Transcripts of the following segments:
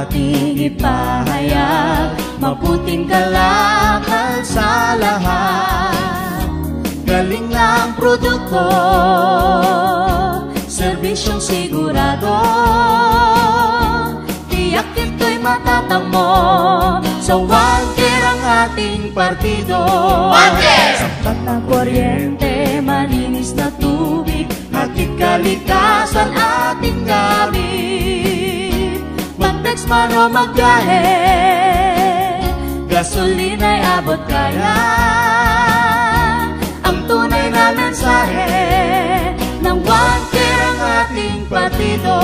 ating ipahayag, mabuting kalakal sa lahat. Galing ng produkto, serbisyong sigurado, tiyak ito'y matatamo. Sa One Care ang ating partido. Sapat na kuryente, malinis na tubig, hatid kalikasan ating gamit. Mag-text man o magbiyahe, gasolina'y abot kaya. Ang tunay na mensahe ng One Care ang ating partido.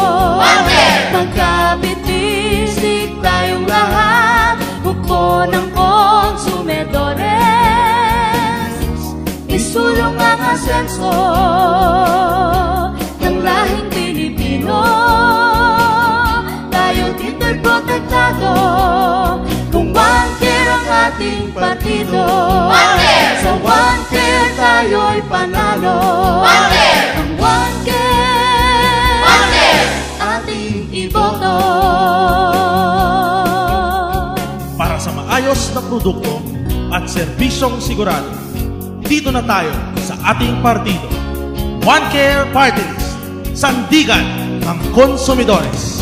Magkabit-bisig tayong lahat, buko ng konsumidores. Isulong ang asenso ng lahing Pilipino. Tayo dito'y protektado kung One Care ang ating partido. Sa One Care tayo'y panalo. Ang One Care ating iboto. Para sa maayos na produkto at serbisyong sigurado, dito na tayo sa ating partido. One Care Party List, sandigan ng konsumidores.